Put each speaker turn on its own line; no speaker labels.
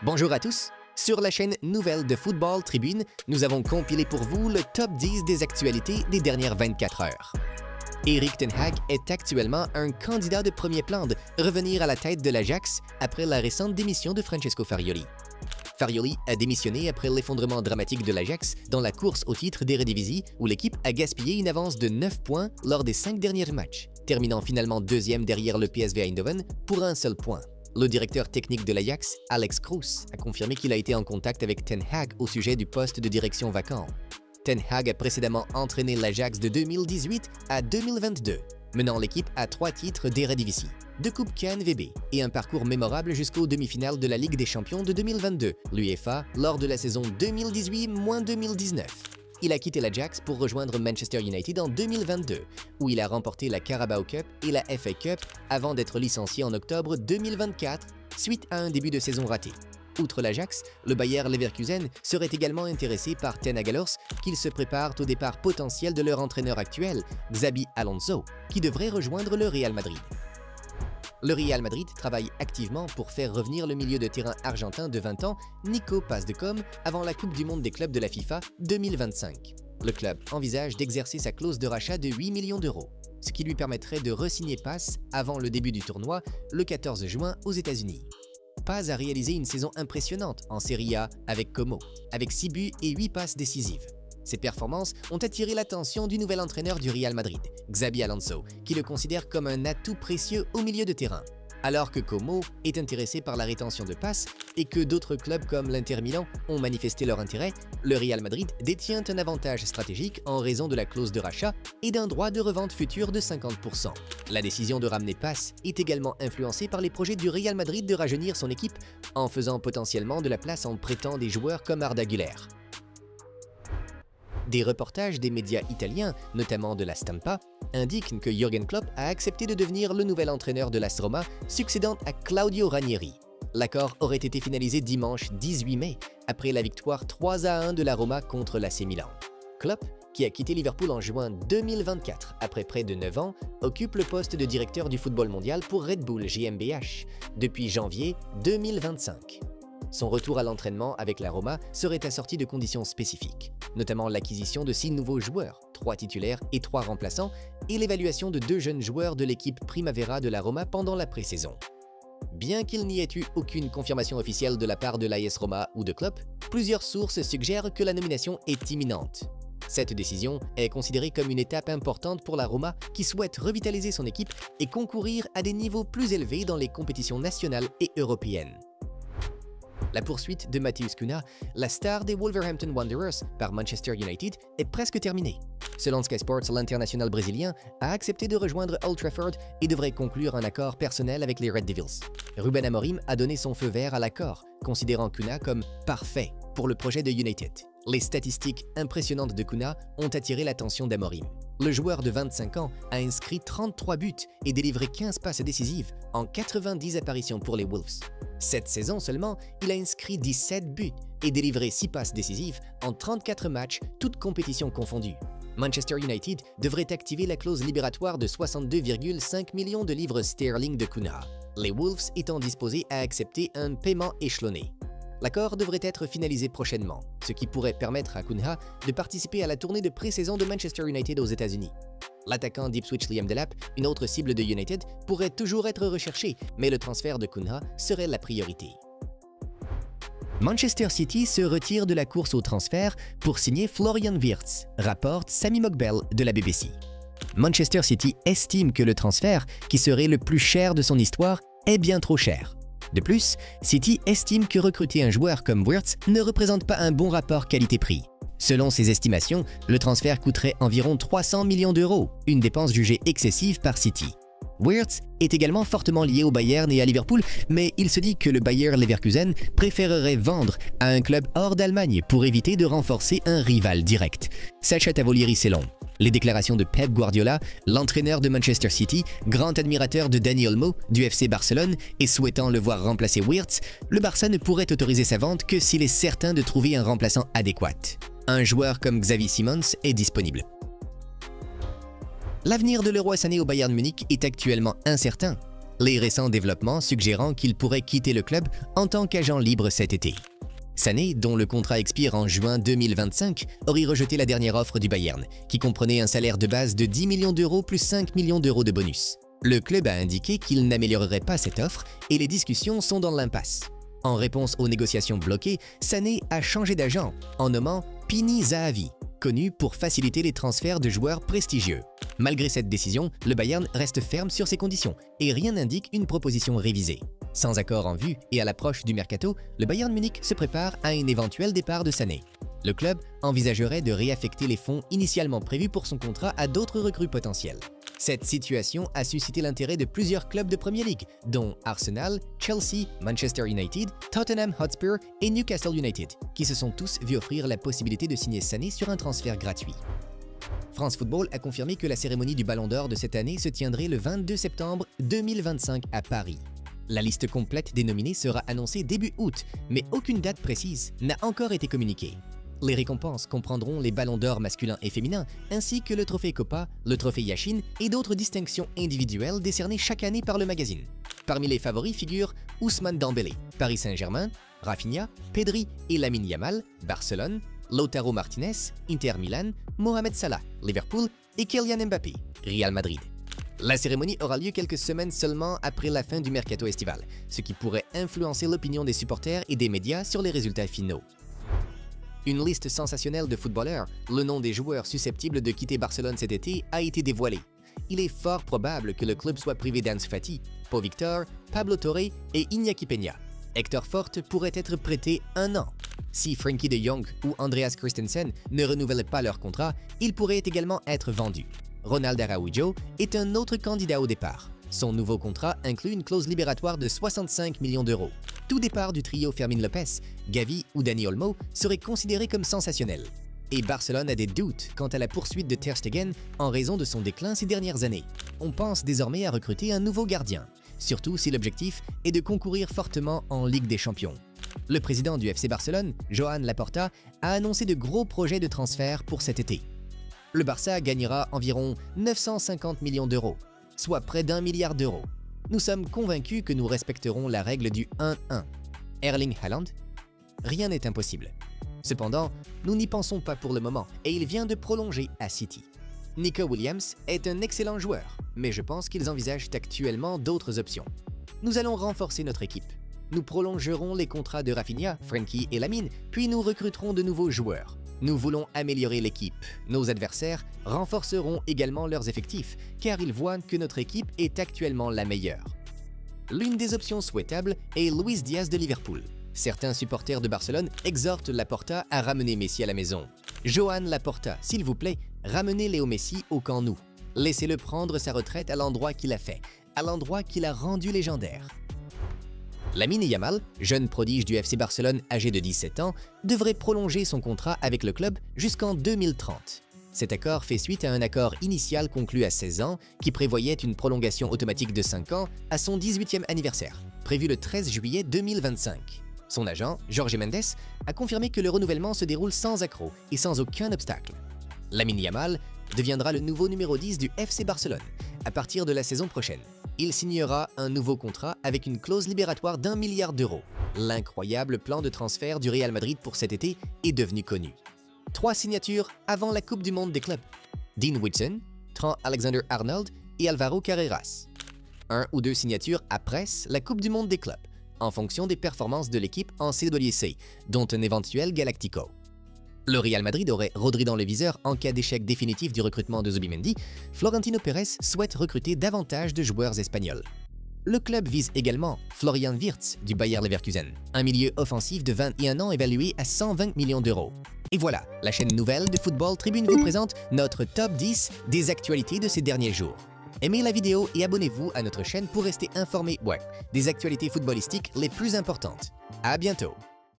Bonjour à tous! Sur la chaîne Nouvelles de Football Tribune, nous avons compilé pour vous le top 10 des actualités des dernières 24 heures. Erik ten Hag est actuellement un candidat de premier plan de revenir à la tête de l'Ajax après la récente démission de Francesco Farioli. Farioli a démissionné après l'effondrement dramatique de l'Ajax dans la course au titre d'Eredivisie où l'équipe a gaspillé une avance de 9 points lors des 5 derniers matchs, terminant finalement deuxième derrière le PSV Eindhoven pour un seul point. Le directeur technique de l'Ajax, Alex Kroes, a confirmé qu'il a été en contact avec Ten Hag au sujet du poste de direction vacant. Ten Hag a précédemment entraîné l'Ajax de 2018 à 2022, menant l'équipe à 3 titres d'Eredivisie, 2 coupes KNVB et un parcours mémorable jusqu'aux demi-finales de la Ligue des Champions de 2022, l'UEFA, lors de la saison 2018-2019. Il a quitté l'Ajax pour rejoindre Manchester United en 2022, où il a remporté la Carabao Cup et la FA Cup avant d'être licencié en octobre 2024 suite à un début de saison raté. Outre l'Ajax, le Bayer Leverkusen serait également intéressé par Ten Hag, qu'ils se préparent au départ potentiel de leur entraîneur actuel, Xabi Alonso, qui devrait rejoindre le Real Madrid. Le Real Madrid travaille activement pour faire revenir le milieu de terrain argentin de 20 ans, Nico Paz de Com, avant la Coupe du Monde des clubs de la FIFA 2025. Le club envisage d'exercer sa clause de rachat de 8 millions d'euros, ce qui lui permettrait de re-signer Paz avant le début du tournoi, le 14 juin aux États-Unis. Paz a réalisé une saison impressionnante en Serie A avec Como, avec 6 buts et 8 passes décisives. Ses performances ont attiré l'attention du nouvel entraîneur du Real Madrid, Xabi Alonso, qui le considère comme un atout précieux au milieu de terrain. Alors que Como est intéressé par la rétention de passes et que d'autres clubs comme l'Inter Milan ont manifesté leur intérêt, le Real Madrid détient un avantage stratégique en raison de la clause de rachat et d'un droit de revente futur de 50%. La décision de ramener Paz est également influencée par les projets du Real Madrid de rajeunir son équipe en faisant potentiellement de la place en prêtant des joueurs comme Arda Güler. Des reportages des médias italiens, notamment de la Stampa, indiquent que Jürgen Klopp a accepté de devenir le nouvel entraîneur de l'AS Roma, succédant à Claudio Ranieri. L'accord aurait été finalisé dimanche 18 mai, après la victoire 3-1 de la Roma contre l'AC Milan. Klopp, qui a quitté Liverpool en juin 2024 après près de 9 ans, occupe le poste de directeur du football mondial pour Red Bull GmbH depuis janvier 2025. Son retour à l'entraînement avec la Roma serait assorti de conditions spécifiques, notamment l'acquisition de 6 nouveaux joueurs, 3 titulaires et 3 remplaçants, et l'évaluation de 2 jeunes joueurs de l'équipe Primavera de la Roma pendant la pré-saison. Bien qu'il n'y ait eu aucune confirmation officielle de la part de l'AS Roma ou de Klopp, plusieurs sources suggèrent que la nomination est imminente. Cette décision est considérée comme une étape importante pour la Roma qui souhaite revitaliser son équipe et concourir à des niveaux plus élevés dans les compétitions nationales et européennes. La poursuite de Matheus Cunha, la star des Wolverhampton Wanderers par Manchester United, est presque terminée. Selon Sky Sports, l'international brésilien a accepté de rejoindre Old Trafford et devrait conclure un accord personnel avec les Red Devils. Ruben Amorim a donné son feu vert à l'accord, considérant Cunha comme « parfait » pour le projet de United. Les statistiques impressionnantes de Cunha ont attiré l'attention d'Amorim. Le joueur de 25 ans a inscrit 33 buts et délivré 15 passes décisives en 90 apparitions pour les Wolves. Cette saison seulement, il a inscrit 17 buts et délivré 6 passes décisives en 34 matchs, toutes compétitions confondues. Manchester United devrait activer la clause libératoire de 62,5 millions de livres sterling de Cunha, les Wolves étant disposés à accepter un paiement échelonné. L'accord devrait être finalisé prochainement, ce qui pourrait permettre à Cunha de participer à la tournée de pré-saison de Manchester United aux États-Unis. L'attaquant d'Ipswich Liam Delap, une autre cible de United, pourrait toujours être recherché, mais le transfert de Cunha serait la priorité. Manchester City se retire de la course au transfert pour signer Florian Wirtz, rapporte Sammy Mokbel de la BBC. Manchester City estime que le transfert, qui serait le plus cher de son histoire, est bien trop cher. De plus, City estime que recruter un joueur comme Wirtz ne représente pas un bon rapport qualité-prix. Selon ses estimations, le transfert coûterait environ 300 millions d'euros, une dépense jugée excessive par City. Wirtz est également fortement lié au Bayern et à Liverpool, mais il se dit que le Bayer Leverkusen préférerait vendre à un club hors d'Allemagne pour éviter de renforcer un rival direct. Sacha Tavolieri c'est long. Les déclarations de Pep Guardiola, l'entraîneur de Manchester City, grand admirateur de Dani Olmo du FC Barcelone et souhaitant le voir remplacer Wirtz, le Barça ne pourrait autoriser sa vente que s'il est certain de trouver un remplaçant adéquat. Un joueur comme Xavi Simons est disponible. L'avenir de Leroy Sané au Bayern Munich est actuellement incertain. les récents développements suggérant qu'il pourrait quitter le club en tant qu'agent libre cet été. Sané, dont le contrat expire en juin 2025, aurait rejeté la dernière offre du Bayern, qui comprenait un salaire de base de 10 millions d'euros plus 5 millions d'euros de bonus. Le club a indiqué qu'il n'améliorerait pas cette offre et les discussions sont dans l'impasse. En réponse aux négociations bloquées, Sané a changé d'agent en nommant Pini Zahavi, connu pour faciliter les transferts de joueurs prestigieux. Malgré cette décision, le Bayern reste ferme sur ses conditions et rien n'indique une proposition révisée. Sans accord en vue et à l'approche du mercato, le Bayern Munich se prépare à un éventuel départ de Sané. Le club envisagerait de réaffecter les fonds initialement prévus pour son contrat à d'autres recrues potentielles. Cette situation a suscité l'intérêt de plusieurs clubs de Premier League, dont Arsenal, Chelsea, Manchester United, Tottenham Hotspur et Newcastle United, qui se sont tous vus offrir la possibilité de signer Sané sur un transfert gratuit. France Football a confirmé que la cérémonie du Ballon d'Or de cette année se tiendrait le 22 septembre 2025 à Paris. La liste complète des nominés sera annoncée début août, mais aucune date précise n'a encore été communiquée. Les récompenses comprendront les ballons d'or masculins et féminins, ainsi que le trophée Copa, le trophée Yashin et d'autres distinctions individuelles décernées chaque année par le magazine. Parmi les favoris figurent Ousmane Dembélé, Paris Saint-Germain, Rafinha, Pedri et Lamine Yamal, Barcelone, Lautaro Martinez, Inter Milan, Mohamed Salah, Liverpool et Kylian Mbappé, Real Madrid. La cérémonie aura lieu quelques semaines seulement après la fin du mercato estival, ce qui pourrait influencer l'opinion des supporters et des médias sur les résultats finaux. Une liste sensationnelle de footballeurs, le nom des joueurs susceptibles de quitter Barcelone cet été a été dévoilé. Il est fort probable que le club soit privé d'Ansu Fati, Pau Victor, Pablo Torre et Iñaki Peña. Hector Fort pourrait être prêté 1 an. Si Frenkie de Jong ou Andreas Christensen ne renouvellent pas leur contrat, ils pourraient également être vendus. Ronald Araujo est un autre candidat au départ. Son nouveau contrat inclut une clause libératoire de 65 millions d'euros. Tout départ du trio Fermin Lopez, Gavi ou Dani Olmo serait considéré comme sensationnel. Et Barcelone a des doutes quant à la poursuite de Ter Stegen en raison de son déclin ces dernières années. On pense désormais à recruter un nouveau gardien, surtout si l'objectif est de concourir fortement en Ligue des Champions. Le président du FC Barcelone, Joan Laporta, a annoncé de gros projets de transfert pour cet été. Le Barça gagnera environ 950 millions d'euros, soit près d'1 milliard d'euros. Nous sommes convaincus que nous respecterons la règle du 1-1. Erling Haaland? Rien n'est impossible. Cependant, nous n'y pensons pas pour le moment et il vient de prolonger à City. Nico Williams est un excellent joueur, mais je pense qu'ils envisagent actuellement d'autres options. Nous allons renforcer notre équipe. Nous prolongerons les contrats de Rafinha, Frenkie et Lamine, puis nous recruterons de nouveaux joueurs. Nous voulons améliorer l'équipe. Nos adversaires renforceront également leurs effectifs, car ils voient que notre équipe est actuellement la meilleure. L'une des options souhaitables est Luis Diaz de Liverpool. Certains supporters de Barcelone exhortent Laporta à ramener Messi à la maison. Joan Laporta, s'il vous plaît, ramenez Léo Messi au camp nou. Laissez-le prendre sa retraite à l'endroit qu'il a fait, à l'endroit qu'il a rendu légendaire. Lamine Yamal, jeune prodige du FC Barcelone âgé de 17 ans, devrait prolonger son contrat avec le club jusqu'en 2030. Cet accord fait suite à un accord initial conclu à 16 ans qui prévoyait une prolongation automatique de 5 ans à son 18e anniversaire, prévu le 13 juillet 2025. Son agent, Jorge Mendes, a confirmé que le renouvellement se déroule sans accroc et sans aucun obstacle. Lamine Yamal deviendra le nouveau numéro 10 du FC Barcelone à partir de la saison prochaine. Il signera un nouveau contrat avec une clause libératoire d'1 milliard d'euros. L'incroyable plan de transfert du Real Madrid pour cet été est devenu connu. 3 signatures avant la Coupe du Monde des clubs. Dean Whitson, Trent Alexander-Arnold et Alvaro Carreras. 1 ou 2 signatures après la Coupe du Monde des clubs, en fonction des performances de l'équipe en CWC, dont un éventuel Galactico. Le Real Madrid aurait Rodri dans le viseur en cas d'échec définitif du recrutement de Zubimendi. Florentino Pérez souhaite recruter davantage de joueurs espagnols. Le club vise également Florian Wirtz du Bayer Leverkusen, un milieu offensif de 21 ans évalué à 120 millions d'euros. Et voilà, la chaîne nouvelle de Football Tribune vous présente notre top 10 des actualités de ces derniers jours. Aimez la vidéo et abonnez-vous à notre chaîne pour rester informé des actualités footballistiques les plus importantes. À bientôt!